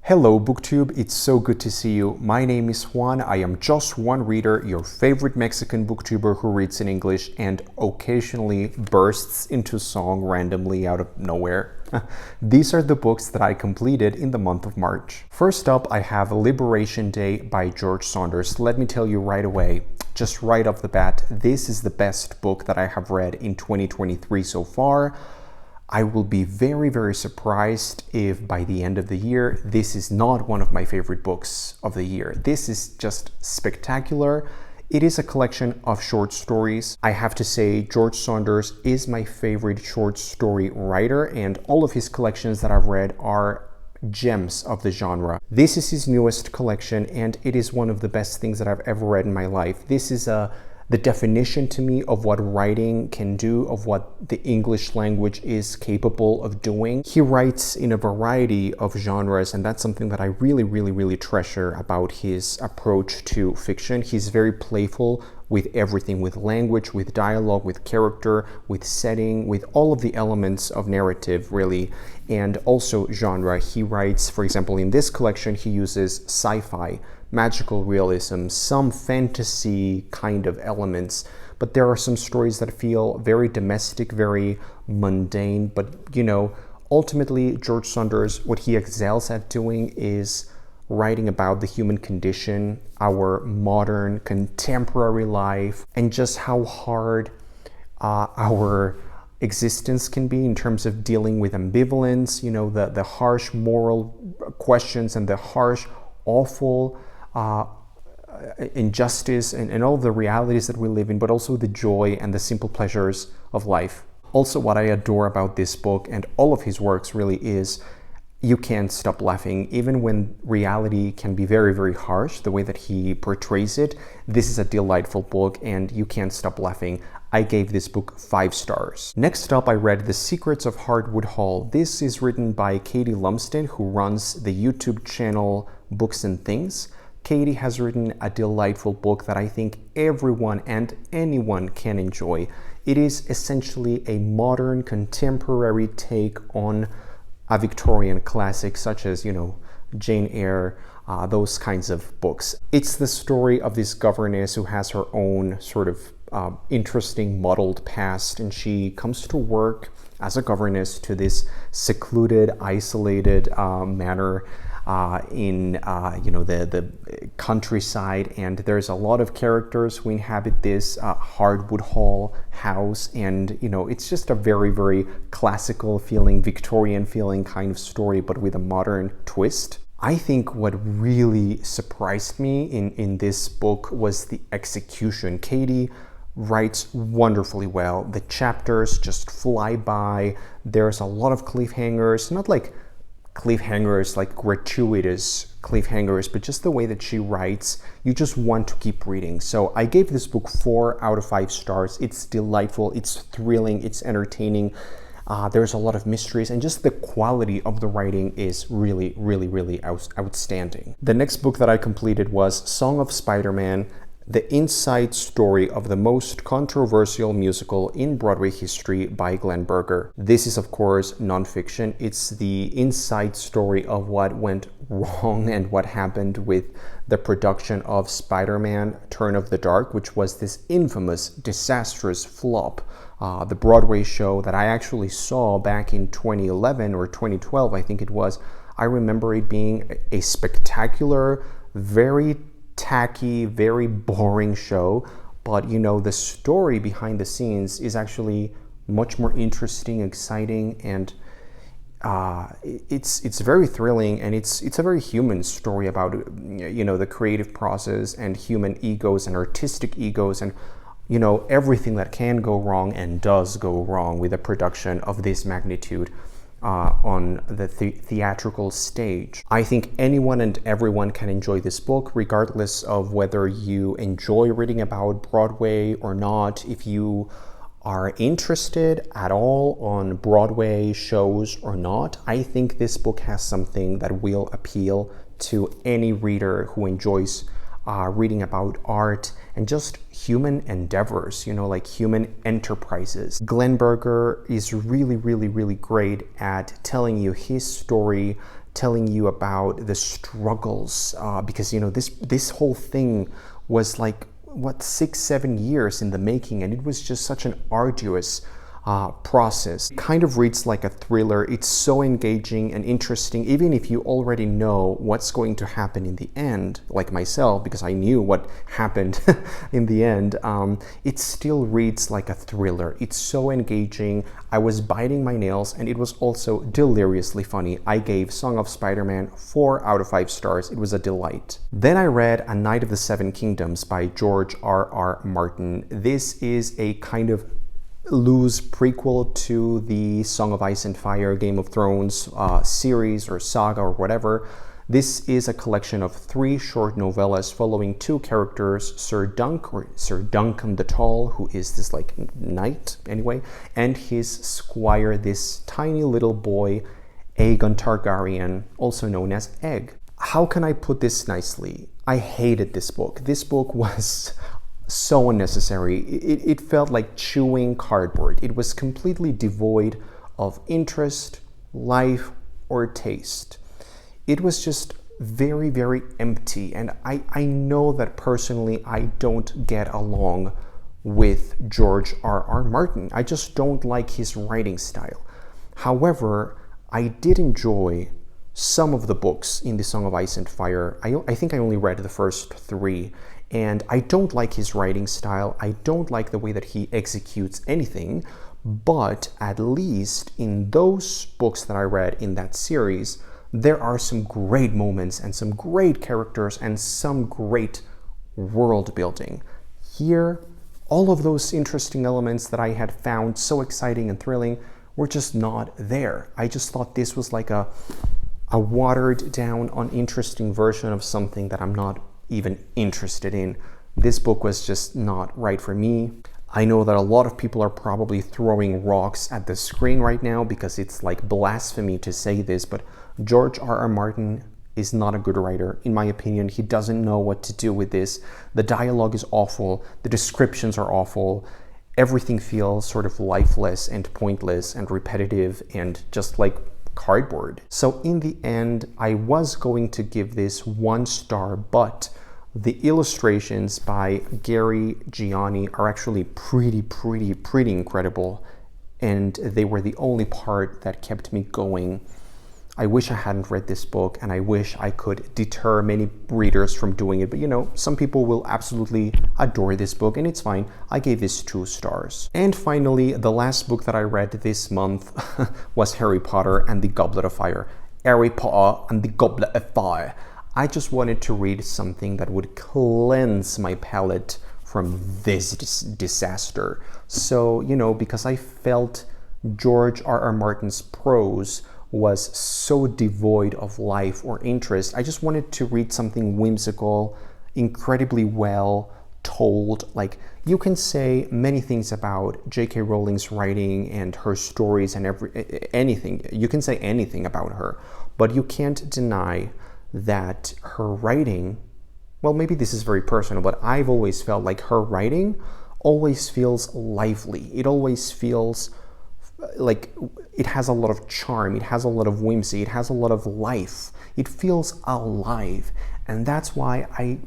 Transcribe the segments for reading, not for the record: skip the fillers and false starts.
Hello BookTube, it's so good to see you. My name is Juan. I am just one reader, your favorite Mexican booktuber who reads in English and occasionally bursts into song randomly out of nowhere. These are the books that I completed in the month of March. First up, I have Liberation Day by George Saunders. Let me tell you right away, just right off the bat, this is the best book that I have read in 2023 so far. I will be very, very surprised if by the end of the year, this is not one of my favorite books of the year. This is just spectacular. It is a collection of short stories. I have to say, George Saunders is my favorite short story writer, and all of his collections that I've read are gems of the genre. This is his newest collection, and it is one of the best things that I've ever read in my life. This is the definition to me of what writing can do, of what the English language is capable of doing. He writes in a variety of genres, and that's something that I really treasure about his approach to fiction. He's very playful with everything, with language, with dialogue, with character, with setting, with all of the elements of narrative, really, and also genre. He writes, for example, in this collection, he uses sci-fi, magical realism, some fantasy kind of elements, but there are some stories that feel very domestic, very mundane. But ultimately George Saunders, what he excels at doing is writing about the human condition, our modern contemporary life, and just how hard our existence can be in terms of dealing with ambivalence, the harsh moral questions and the harsh, awful injustice and all the realities that we live in, but also the joy and the simple pleasures of life. Also, what I adore about this book and all of his works really is you can't stop laughing. Even when reality can be very harsh, the way that he portrays it, this is a delightful book and you can't stop laughing. I gave this book 5 stars. Next up, I read The Secrets of Hardwood Hall. This is written by Katie Lumsden, who runs the YouTube channel Books and Things. Katie has written a delightful book that I think everyone and anyone can enjoy. It is essentially a modern, contemporary take on a Victorian classic such as, Jane Eyre, those kinds of books. It's the story of this governess who has her own sort of interesting muddled past, and she comes to work as a governess to this secluded, isolated manor in the countryside, and there's a lot of characters who inhabit this Hardwood Hall house, and it's just a very classical feeling, Victorian feeling kind of story, but with a modern twist. I think what really surprised me in this book was the execution. Katie writes wonderfully well. The chapters just fly by. There's a lot of cliffhangers, not like cliffhangers like gratuitous cliffhangers, but just the way that she writes, you just want to keep reading. So I gave this book 4 out of 5 stars. It's delightful, it's thrilling, it's entertaining. There's a lot of mysteries, and just the quality of the writing is really outstanding. The next book that I completed was Song of SpiderMan, the inside story of the most controversial musical in Broadway history by Glenn Berger. This is, of course, nonfiction. It's the inside story of what went wrong and what happened with the production of SpiderMan Turn of the Dark, which was this infamous, disastrous flop. The Broadway show that I actually saw back in 2011 or 2012, I think it was. I remember it being a spectacular, very tacky, very boring show, but the story behind the scenes is actually much more interesting, exciting, and it's very thrilling, and it's a very human story about the creative process and human egos and artistic egos and everything that can go wrong and does go wrong with a production of this magnitude on the theatrical stage. I think anyone and everyone can enjoy this book, regardless of whether you enjoy reading about Broadway or not. If you are interested at all on Broadway shows or not, I think this book has something that will appeal to any reader who enjoys reading about art and just human endeavors, like human enterprises. Glenn Berger is really great at telling you his story, telling you about the struggles, because you know this whole thing was like what 6-7 years in the making, and it was just such an arduous process. It kind of reads like a thriller. It's so engaging and interesting, even if you already know what's going to happen in the end, like myself, because I knew what happened in the end. It still reads like a thriller. It's so engaging. I was biting my nails, and it was also deliriously funny. I gave Song of Spider-Man 4 out of 5 stars. It was a delight. Then I read A Knight of the Seven Kingdoms by George R.R. Martin. This is a kind of loose prequel to the Song of Ice and Fire, Game of Thrones series or saga or whatever. This is a collection of 3 short novellas following 2 characters, Sir Duncan the Tall, who is this like knight anyway, and his squire, this tiny little boy, Aegon Targaryen, also known as Egg. How can I put this nicely? I hated this book. This book was so unnecessary. It felt like chewing cardboard. It was completely devoid of interest, life, or taste. It was just very, very empty. And I know that personally I don't get along with George R.R. Martin. I just don't like his writing style. However, I did enjoy some of the books in the Song of Ice and Fire. I think I only read the first 3. And I don't like his writing style. I don't like the way that he executes anything. But at least in those books that I read in that series, there are some great moments and some great characters and some great world building. Here, all of those interesting elements that I had found so exciting and thrilling were just not there. I just thought this was like a watered down, uninteresting version of something that I'm not even interested in. This book was just not right for me. I know that a lot of people are probably throwing rocks at the screen right now because it's like blasphemy to say this, but George R.R. Martin is not a good writer. In my opinion, he doesn't know what to do with this. The dialogue is awful. The descriptions are awful. Everything feels sort of lifeless and pointless and repetitive and just like cardboard. So in the end, I was going to give this 1 star, but the illustrations by Gary Gianni are actually pretty incredible, and they were the only part that kept me going. I wish I hadn't read this book, and I wish I could deter many readers from doing it, but you know, some people will absolutely adore this book, and it's fine. I gave this 2 stars. And finally, the last book that I read this month was Harry Potter and the Goblet of Fire. Harry Potter and the Goblet of Fire. I just wanted to read something that would cleanse my palate from this disaster. So, you know, because I felt George R.R. Martin's prose was so devoid of life or interest, I just wanted to read something whimsical, incredibly well told. Like, you can say many things about J.K. Rowling's writing and her stories and anything. You can say anything about her, but you can't deny that her writing, well, maybe this is very personal, but I've always felt like her writing always feels lively. It always feels like it has a lot of charm, it has a lot of whimsy, it has a lot of life. It feels alive. And that's why I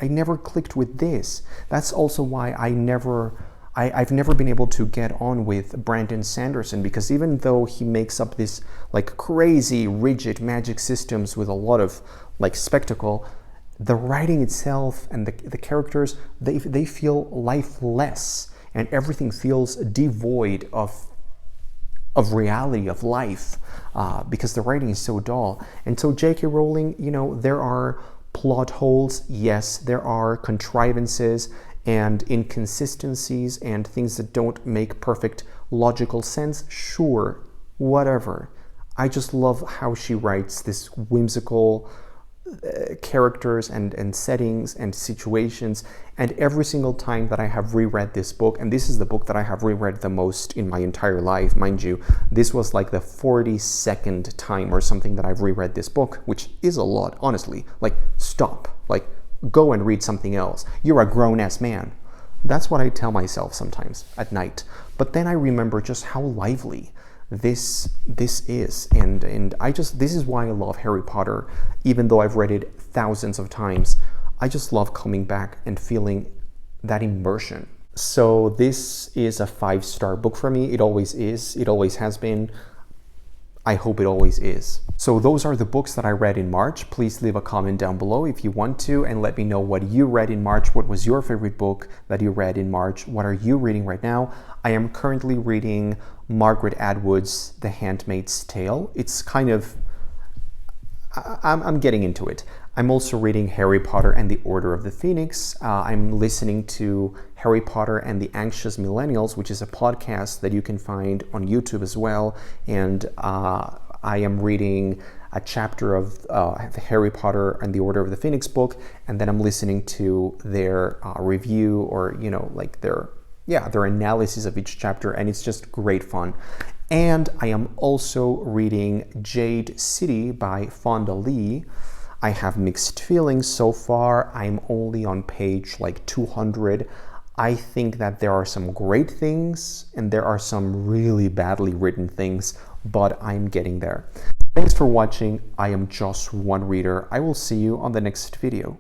never clicked with this. That's also why I've never been able to get on with Brandon Sanderson, because even though he makes up this like crazy rigid magic systems with a lot of like spectacle, the writing itself and the characters, they feel lifeless, and everything feels devoid of reality, of life, because the writing is so dull. And so J.K. Rowling, you know, there are plot holes, yes, there are contrivances and inconsistencies and things that don't make perfect logical sense, sure, whatever. I just love how she writes this whimsical characters and settings and situations, and every single time that I have reread this book, and this is the book that I have reread the most in my entire life, mind you, this was like the 42nd time or something that I've reread this book, which is a lot, honestly. Like, stop, like, go and read something else. You're a grown-ass man. That's what I tell myself sometimes at night. But then I remember just how lively this is. And I just, this is why I love Harry Potter. Even though I've read it thousands of times, I just love coming back and feeling that immersion. So this is a 5-star book for me. It always is. It always has been. I hope it always is. So those are the books that I read in March. Please leave a comment down below if you want to, and let me know what you read in March. What was your favorite book that you read in March? What are you reading right now? I am currently reading Margaret Atwood's The Handmaid's Tale. It's kind of, I'm getting into it. I'm also reading Harry Potter and the Order of the Phoenix. I'm listening to Harry Potter and the Anxious Millennials, which is a podcast that you can find on YouTube as well. And I am reading a chapter of the Harry Potter and the Order of the Phoenix book, and then I'm listening to their review, or, you know, like their analysis of each chapter, and it's just great fun. And I am also reading Jade City by Fonda Lee. I have mixed feelings so far. I'm only on page like 200. I think that there are some great things and there are some really badly written things, but I'm getting there. Thanks for watching. I am just one reader. I will see you on the next video.